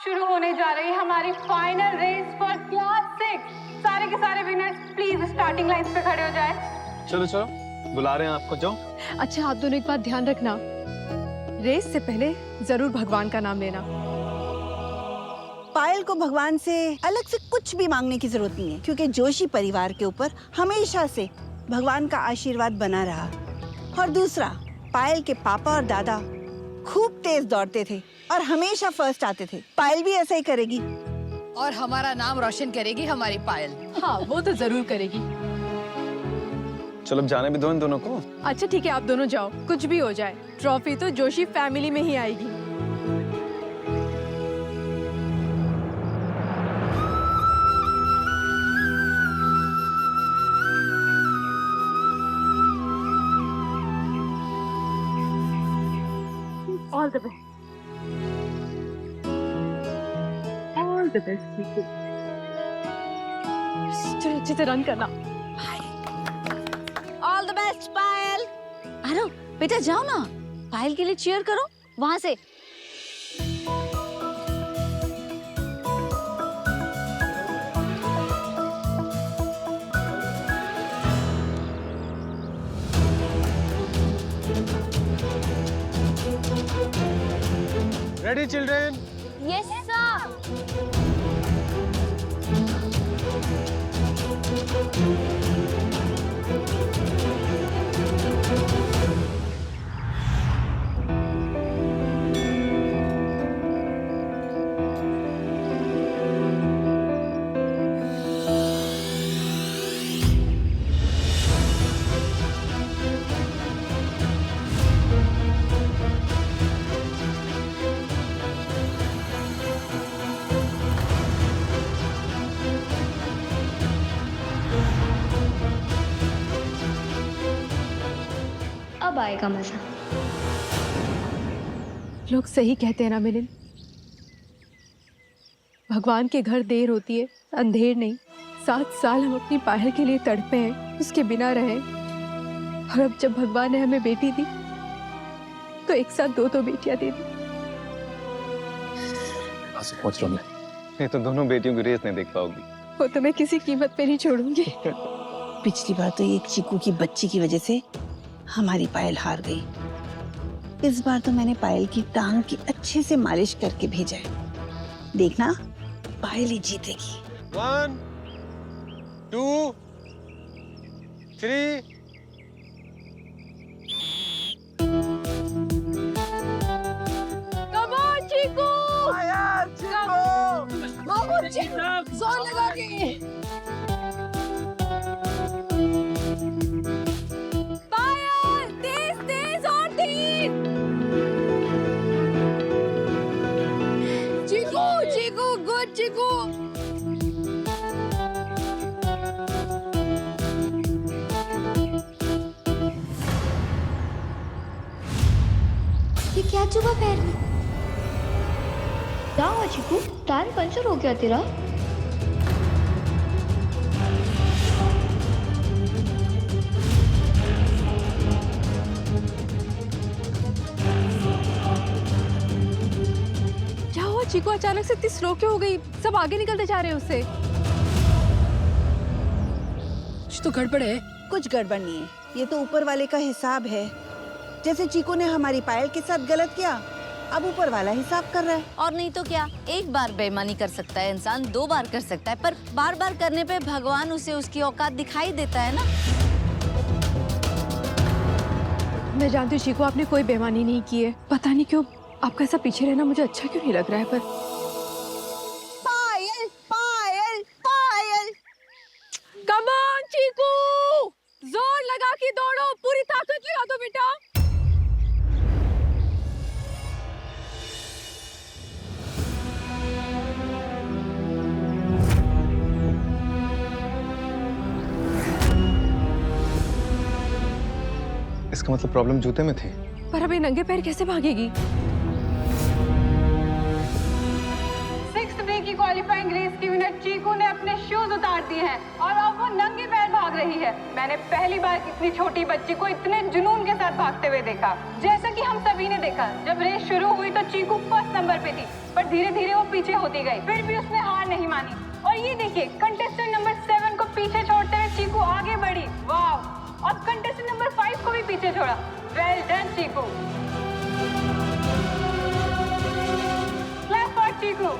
शुरू होने जा रही है हमारी फाइनल रेस फॉर क्लास 6। सारे के सारे विनर्स प्लीज स्टार्टिंग लाइन पे खड़े हो जाए। चलो चलो, बुला रहे हैं आपको, जाओ। अच्छा, आप दोनों एक बात ध्यान रखना, रेस से पहले जरूर भगवान का नाम लेना। पायल को भगवान से अलग से कुछ भी मांगने की जरूरत नहीं है, क्योंकि जोशी परिवार के ऊपर हमेशा से भगवान का आशीर्वाद बना रहा। और दूसरा, पायल के पापा और दादा खूब तेज दौड़ते थे और हमेशा फर्स्ट आते थे। पायल भी ऐसा ही करेगी और हमारा नाम रोशन करेगी हमारी पायल। हाँ, वो तो जरूर करेगी। चलो, अब जाने भी दो इन दोनों को। अच्छा ठीक है, आप दोनों जाओ, कुछ भी हो जाए ट्रॉफी तो जोशी फैमिली में ही आएगी। All the best. All the best, Chiku. चलो अच्छे से रन करना। ऑल द बेस्ट पायल। अरे बेटा जाओ ना, पायल के लिए चीयर करो वहां से। Ready children? Yes sir. अब आएगा मजा। लोग सही कहते हैं ना मिलिन, भगवान के घर देर होती है अंधेर नहीं। 7 साल हम अपनी पायल के लिए तड़पे हैं, उसके बिना रहे, और अब जब भगवान ने हमें बेटी दी तो एक साथ 2 बेटियां दे दी। पहुंच रहा हूं मैं। ये तो दोनों बेटियों की रेस नहीं देख पाओगी। वो तो मैं किसी कीमत पे नहीं छोड़ूंगी। पिछली बार तो एक चीकू की बच्ची की वजह से हमारी पायल हार गई। इस बार तो मैंने पायल की टांग की अच्छे से मालिश करके भेजा है। देखना, पायल ही जीतेगी। 1 2 3 कम ऑन चीकू, जोर लगा के। पायल तेज तेज और तेज। चीकू चीकू गुड चीकू। ये क्या चुभा पैर में? क्या हुआ चिकू? टायर पंचर हो गया तेरा? क्या हुआ चीकू, अचानक से इतनी स्लो क्यों हो गई? सब आगे निकलते जा रहे हैं उससे। कुछ तो गड़बड़ है। कुछ गड़बड़ नहीं है, ये तो ऊपर वाले का हिसाब है। जैसे चीकू ने हमारी पायल के साथ गलत किया, अब ऊपर वाला हिसाब कर रहा है। और नहीं तो क्या, एक बार बेईमानी कर सकता है इंसान, 2 बार कर सकता है, पर बार बार करने पे भगवान उसे उसकी औकात दिखाई देता है ना। मैं जानती हूँ चीकू, आपने कोई बेईमानी नहीं की है। पता नहीं क्यों आपका ऐसा पीछे रहना मुझे अच्छा क्यों नहीं लग रहा है। पर पायल पायल पायल, कम ऑन चीकू, जोर लगा के दौड़ो, पूरी ताकत लगा दो बेटा। इसका मतलब प्रॉब्लम जूते में थी। पर अब ये नंगे पैर कैसे भागेगी? 6th डे की की क्वालिफाइंग रेस की विनर चीकू ने अपने शूज उतार दिए हैं और अब वो नंगे पैर भाग रही है। मैंने पहली बार इतनी छोटी बच्ची को इतने जुनून के साथ भागते हुए देखा। जैसा कि हम सभी ने देखा, जब रेस शुरू हुई तो चीकू फर्स्ट नंबर पे थी, पर धीरे धीरे वो पीछे होती गई। फिर भी उसने हार नहीं मानी और ये देखिए, कंटेस्टेंट नंबर 7 को पीछे छोड़ते हुए चीकू आगे बढ़ी। वाह! और कंटेस्टेंट नंबर 5 को भी पीछे छोड़ा। Well done Chiku. Clap for Chiku.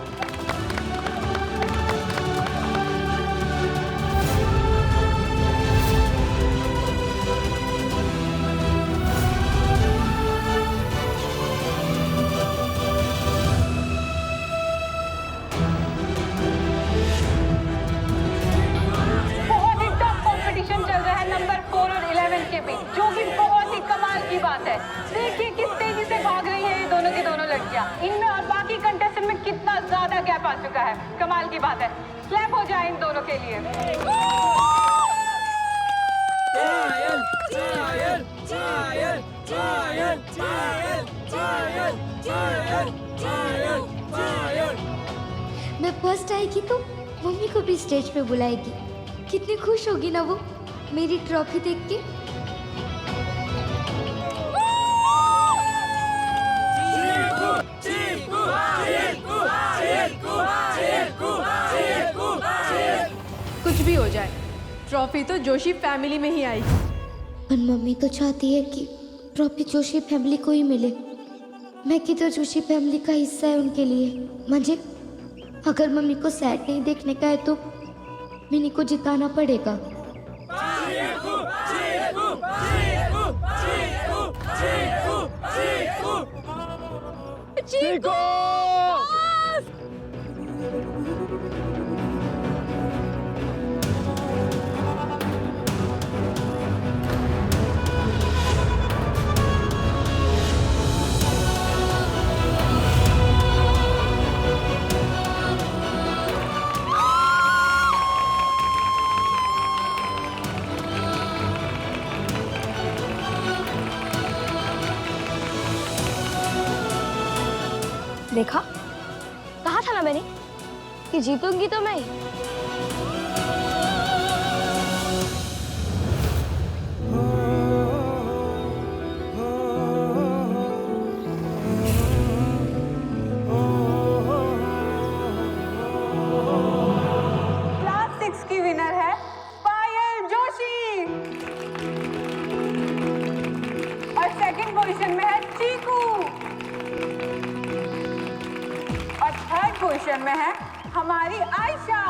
जो कि बहुत ही कमाल की बात है। देखिए किस तेजी से भाग रही है ये दोनों की दोनों लड़कियां। इनमें और बाकी कंटेस्टेंट में कितना ज्यादा गैप आ चुका है। कमाल की बात है। क्लैप हो जाए इन दोनों के लिए। मैं फर्स्ट आएगी तो मम्मी को भी स्टेज पे बुलाएगी। कितनी खुश होगी ना वो मेरी ट्रॉफी देख के। कुछ भी हो जाए, ट्रॉफी तो जोशी फैमिली में ही आएगी। पर मम्मी तो चाहती है कि ट्रॉफी जोशी फैमिली को ही मिले। मैं कि तो जोशी फैमिली का हिस्सा है उनके लिए। मुझे अगर मम्मी को सैड नहीं देखने का है तो मिनी को जिताना पड़ेगा। चीकू! देखा, कहा था ना मैंने कि जीतूंगी तो मैं। क्लास 6 की विनर है पायल जोशी और सेकंड पोजीशन में है चीकू और थर्ड पोजीशन में है हमारी आयशा।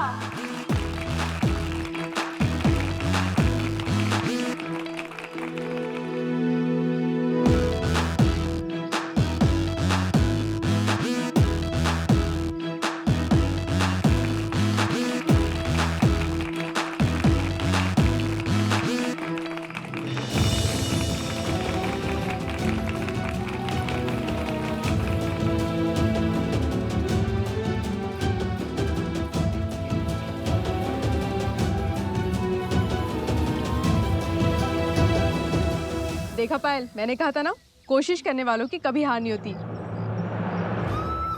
देखा पायल, मैंने कहा था ना, कोशिश करने वालों की कभी हार नहीं होती।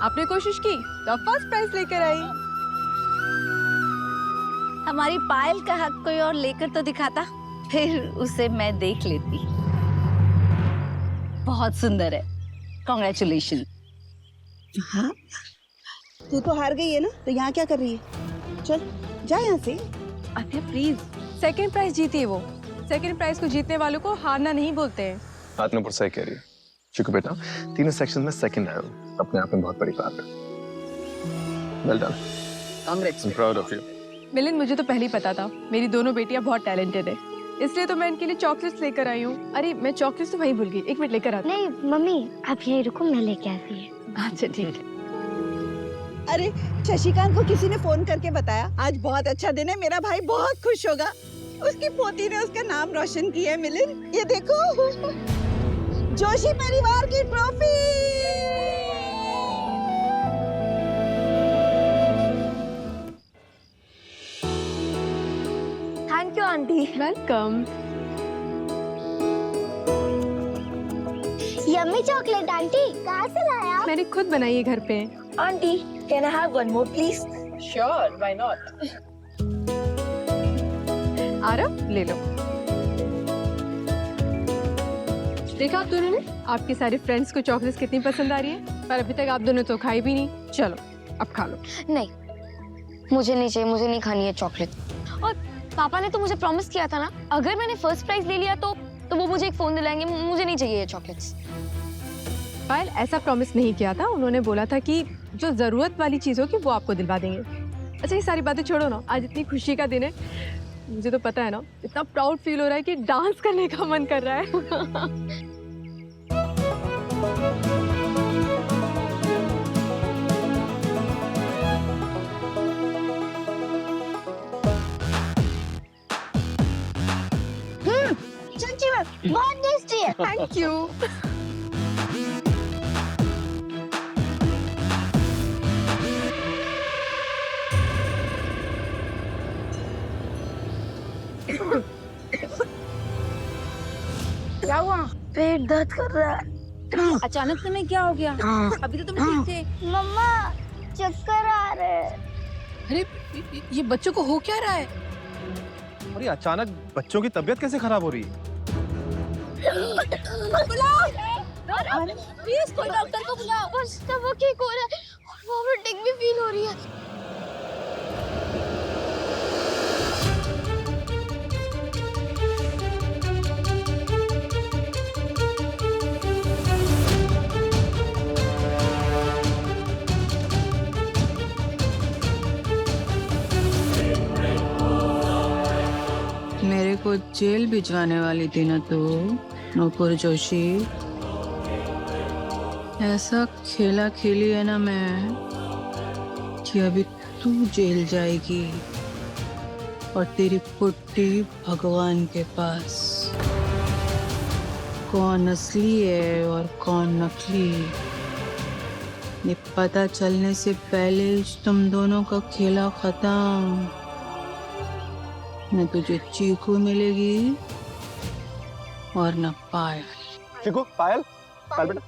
आपने कोशिश की तो फर्स्ट प्राइज लेकर आई। हमारी पायल का हक कोई और लेकर तो दिखाता, फिर उसे मैं देख लेती। बहुत सुंदर है, कॉन्ग्रेचुलेशन। हाँ, तू तो हार गई है ना, तो यहाँ क्या कर रही है? चल जा यहाँ से। अरे प्लीज, सेकंड प्राइज जीती है वो। सेकंड प्राइज को जीतने वालों को हारना नहीं बोलते हैं। आत्मपुर सही कह रही है। चीकू बेटा, तीनों सेक्शन में सेकंड आए हो, अपने आप में बहुत बड़ी बात है। Well done, Congress. I am proud of you. Milind, मुझे तो पहले ही पता था मेरी दोनों बेटियां बहुत टैलेंटेड है, इसलिए तो मैं इनके लिए चॉकलेट्स लेकर आई हूँ। अरे मैं चॉकलेट्स तो वहीं भूल गई, एक मिनट लेकर आती। नहीं मम्मी, आप यहीं रुको, मैं लेके आती हूँ। अच्छा ठीक है। अरे शशिकांत को किसी ने फोन करके बताया आज बहुत अच्छा दिन है, मेरा भाई बहुत खुश होगा। उसकी पोती ने उसका नाम रोशन किया है। मिलिंद, ये देखो, जोशी परिवार की trophy. Thank you aunty. Welcome. Yummy chocolate aunty, कहाँ से लाया? मैंने खुद बनाई है घर पे। Aunty, can I have one more please? Sure, why not. Aarav ले लो। देखा आप दोनों ने, आपके सारे फ्रेंड्स को चॉकलेट्स कितनी पसंद आ रही है, पर अभी तक आप दोनों तो खाई भी नहीं। चलो अब खा लो। नहीं, मुझे नहीं चाहिए, मुझे नहीं खानी है चॉकलेट। और पापा ने तो मुझे प्रॉमिस किया था ना, अगर मैंने फर्स्ट प्राइज ले लिया तो वो मुझे एक फोन दिलाएंगे। मुझे नहीं चाहिए ये चॉकलेट्स। पायल ऐसा प्रॉमिस नहीं किया था, उन्होंने बोला था कि जो जरूरत वाली चीज होगी वो आपको दिलवा देंगे। अच्छा ये सारी बातें छोड़ो ना, आज इतनी खुशी का दिन है, मुझे तो पता है ना, इतना प्राउड फील हो रहा है कि डांस करने का मन कर रहा है। सच्ची में बहुत टेस्टी है। Thank you. क्या हुआ? पेट दर्द कर रहा है। अचानक तुम्हें क्या हो गया? अभी तो तुम ठीक थे। मम्मा चक्कर आ रहे हैं। अरे ये बच्चों को हो क्या रहा है? और ये अचानक बच्चों की तबीयत कैसे खराब हो रही है? प्लीज कोई डॉक्टर को बुलाओ। बस स्टमक ठीक हो रहा है और वॉमिटिंग भी फील हो रही है। मेरे को जेल भिजवाने वाली थी ना तू, नूपुर जोशी। ऐसा खेला खेली है ना मैं कि अभी तू जेल जाएगी और तेरी पुट्टी भगवान के पास। कौन असली है और कौन नकली, ये पता चलने से पहले तुम दोनों का खेला खत्म। न तुझे चीकू मिलेगी और न पायल। चीकू, पायल, पायल बेटा,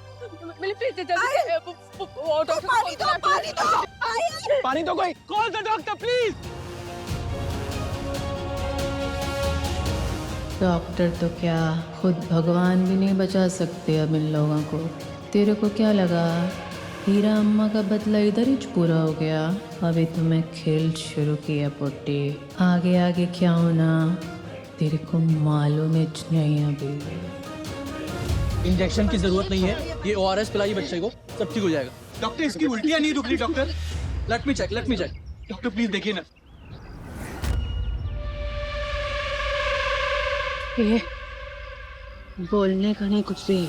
पानी दो कोई। Call the doctor please. Doctor तो क्या, खुद भगवान भी नहीं बचा सकते अब इन लोगों को। तेरे को क्या लगा हीरा अम्मा का बदला इधर ही पूरा हो गया? अभी तुम्हें खेल शुरू किया पुट्टी, आगे आगे क्या होना तेरे को मालूम है नहीं। अभी इंजेक्शन की जरूरत नहीं है, ये ORS पिलाइए बच्चे को, सब ठीक हो जाएगा। डॉक्टर इसकी उल्टियाँ नहीं रुक रही doctor. Let me check doctor please देखिए ना। ये बोलने का नहीं कुछ भी,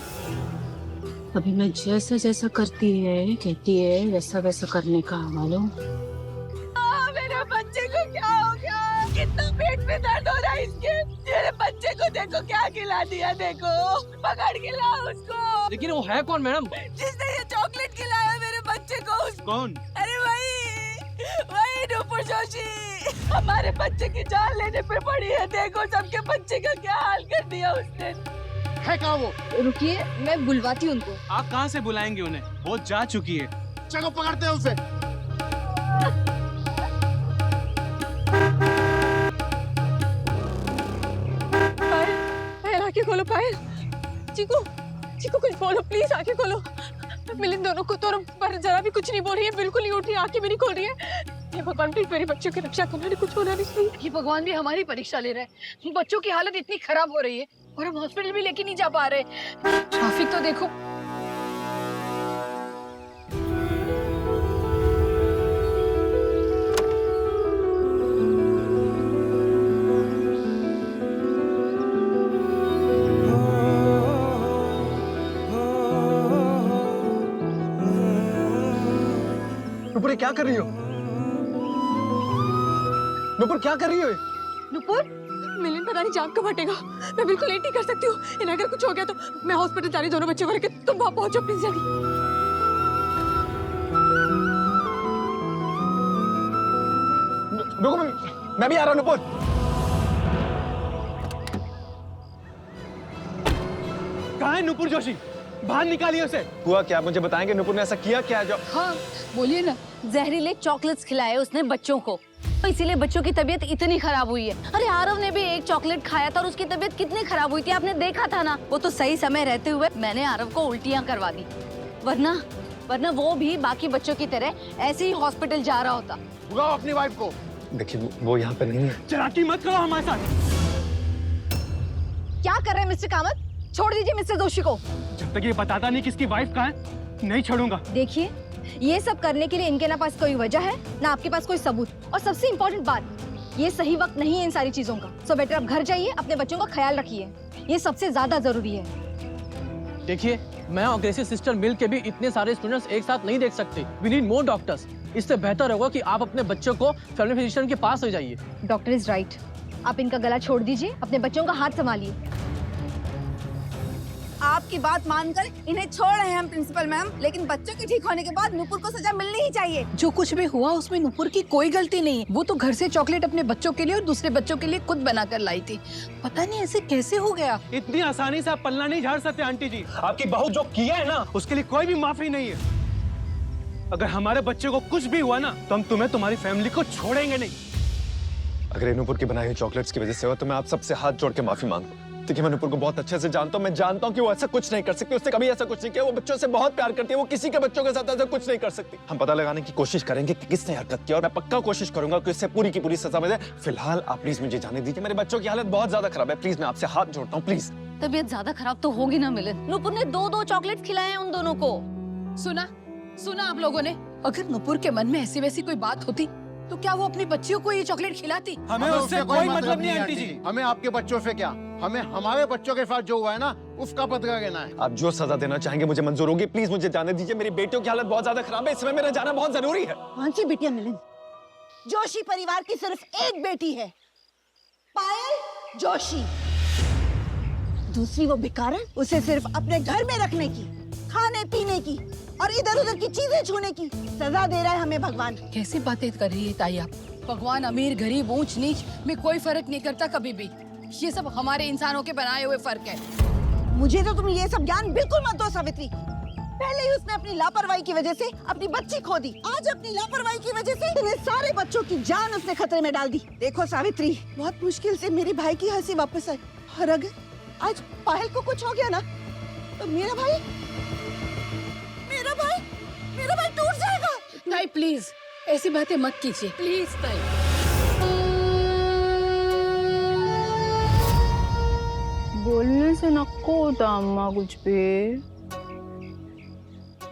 अभी मैं जैसा जैसा करती है कहती है वैसा वैसा करने का। मालूम मेरे बच्चे को क्या हो गया? कितना पेट में दर्द हो रहा है इसके। मेरे बच्चे को देखो क्या खिला दिया, देखो पकड़ के लाओ उसको। लेकिन वो है कौन मैडम? जिसने ये चॉकलेट खिलाया मेरे बच्चे को। कौन? अरे वही नूपुर जोशी। हमारे बच्चे की जान लेने पे पड़ी है, देखो सबके बच्चे का क्या हाल कर दिया उसने। है कहाँ वो? रुकिए मैं बुलवाती हूँ उनको। आप कहाँ से बुलाएंगे उन्हें, वो जा चुकी है। चलो पकड़ते हैं उसे। पायल आंखें खोलो, पायल। चीकू कुछ बोलो प्लीज, आंखें खोलो। मिलिंद दोनों को तो पर जरा भी कुछ नहीं बोल रही है, बिल्कुल नहीं उठ रही, आंखें भी नहीं खोल रही है। ये भगवान प्लीज मेरे बच्चों की रक्षा करना, कुछ होना नहीं चाहिए। ये भगवान भी हमारी परीक्षा ले रहा है। बच्चों की हालत इतनी खराब हो रही है और हम हॉस्पिटल भी लेके नहीं जा पा रहे। ट्रैफिक तो देखो। नुपुर क्या कर रही हो? नुपुर क्या कर रही हो? नुपुर, मिलिंद पता नहीं जान कब हटेगा। मैं बिल्कुल लेट नहीं कर सकती हूँ। इन्हें अगर कुछ हो गया तो मैं हॉस्पिटल जा रही, दोनों बच्चों को लेकर। तुम वहाँ पहुंचो प्लीज जल्दी। रुको, मैं भी आ रहा हूँ। नुपुर कहाँ है नुपुर जोशी? बाहर निकालिए उसे। हुआ क्या, मुझे बताएंगे नुपुर ने ऐसा किया क्या जो? हाँ बोलिए ना, जहरीले चॉकलेट्स खिलाए उसने बच्चों को, तो इसीलिए बच्चों की तबीयत इतनी खराब हुई है। अरे आरव ने भी एक चॉकलेट खाया था और उसकी तबीयत कितनी खराब हुई थी, आपने देखा था ना। वो तो सही समय रहते हुए मैंने आरव को उल्टियां करवा दी, वरना वो भी बाकी बच्चों की तरह ऐसे ही हॉस्पिटल जा रहा होता। बुलाओ अपनी वाइफ को। देखिए वो यहाँ पे नहीं है। चलाकी मत करो हमारे साथ। क्या कर रहे हैं मिस्टर कामत? छोड़ दीजिए मिस्टर जोशी को। जब तक ये बताता नहीं किसकी वाइफ कहाँ है, नहीं छोड़ूंगा। देखिए, ये सब करने के लिए इनके ना पास कोई वजह है ना आपके पास कोई सबूत, और सबसे इम्पोर्टेंट बात, ये सही वक्त नहीं है इन सारी चीजों का। सो बेटर आप घर जाइए, अपने बच्चों का ख्याल रखिए, ये सबसे ज्यादा जरूरी है। देखिए, मैं और ग्रेसी सिस्टर मिल के भी इतने सारे स्टूडेंट्स एक साथ नहीं देख सकते। We need more doctors. इससे बेहतर होगा कि आप अपने बच्चों को फैमिली फिजिशियन के पास ले जाइए। डॉक्टर इज राइट, आप इनका गला छोड़ दीजिए, अपने बच्चों का हाथ संभालिए। आपकी बात मानकर इन्हें छोड़ रहे हैं हम प्रिंसिपल मैम, लेकिन बच्चों के ठीक होने के बाद नुपुर को सजा मिलनी ही चाहिए। जो कुछ भी हुआ उसमें नुपुर की कोई गलती नहीं है। वो तो घर से चॉकलेट अपने बच्चों के लिए और दूसरे बच्चों के लिए खुद बनाकर लाई थी। पता नहीं ऐसे कैसे हो गया। इतनी आसानी से आप पल्ला नहीं झाड़ सकते आंटी जी। आपकी बहू जो किया है ना, उसके लिए कोई भी माफी नहीं है। अगर हमारे बच्चे को कुछ भी हुआ ना, तो हम तुम्हें तुम्हारी फैमिली को छोड़ेंगे नहीं। अगर नूपुर की बनाई हुई चॉकलेट्स की वजह से हुआ तो मैं आप सबसे हाथ जोड़ के माफी मांगता हूँ। देखिए, मैं नूपुर को बहुत अच्छे से जानता हूँ। मैं जानता हूँ कि वो ऐसा कुछ नहीं कर सकती, उसने कभी ऐसा कुछ नहीं किया। वो बच्चों से बहुत प्यार करती है, वो किसी के बच्चों के साथ ऐसा कुछ नहीं कर सकती। हम पता लगाने की कोशिश करेंगे कि किसने हरकत की, और मैं पक्का कोशिश करूंगा कि इससे पूरी की पूरी सजा मिले। फिलहाल आप प्लीज मुझे जाने दीजिए, मेरे बच्चों की हालत बहुत ज्यादा खराब है। प्लीज मैं आपसे हाथ जोड़ता हूँ, प्लीज। तबीयत ज्यादा खराब तो होगी ना मिलन। नुपुर ने 2-2 चॉकलेट खिलाए हैं उन दोनों को। सुना आप लोगों ने? अगर नुपुर के मन में ऐसी वैसी कोई बात होती तो क्या वो अपनी बच्चियों को ये चॉकलेट खिलाती? हमें उससे कोई मतलब नहीं आंटी जी। हमें आपके बच्चों से क्या, हमें हमारे बच्चों के साथ जो हुआ है ना, उसका बदला लेना है। आप जो सजा देना चाहेंगे मुझे मंजूर होगी। प्लीज मुझे जाने दीजिए, मेरी बेटियों की हालत बहुत ज्यादा खराब है, इसमें मेरा जाना बहुत जरूरी है। कौन सी बेटियां मिलन? जोशी परिवार की सिर्फ एक बेटी है, पायल जोशी। दूसरी वो भिखारन, उसे सिर्फ अपने घर में रखने की, खाने पीने की और इधर उधर की चीजें छूने की सजा दे रहा है हमें भगवान। कैसी बातें कर रही है ताई आप? भगवान अमीर गरीब ऊंच नीच में कोई फर्क नहीं करता कभी भी। ये सब हमारे इंसानों के बनाए हुए फर्क है। मुझे तो तुम ये सब ज्ञान बिल्कुल मत दो सावित्री। पहले ही उसने अपनी लापरवाही की वजह से अपनी बच्ची खो दी, आज अपनी लापरवाही की वजह से इतने सारे बच्चों की जान उसने खतरे में डाल दी। देखो सावित्री, बहुत मुश्किल से मेरे भाई की हंसी वापस आई, और अगर आज पायल को कुछ हो गया ना, तो मेरा भाई टूट जाएगा। ताई प्लीज ऐसी बातें मत कीजिए, प्लीज ताई। बोलने से नको होता अम्मा, कुछ भी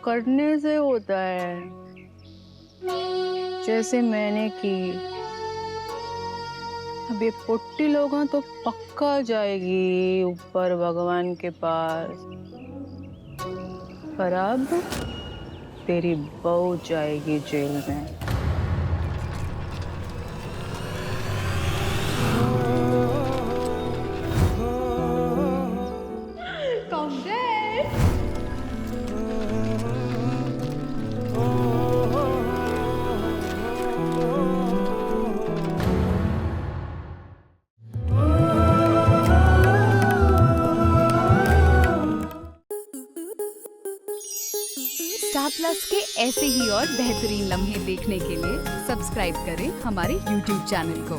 करने से होता है। जैसे मैंने की। अब ये पुट्टी लोगों तो पक्का जाएगी ऊपर भगवान के पास, पर अब तेरी बहू जाएगी जेल में। स्टार प्लस के ऐसे ही और बेहतरीन लम्हे देखने के लिए सब्सक्राइब करें हमारे YouTube चैनल को।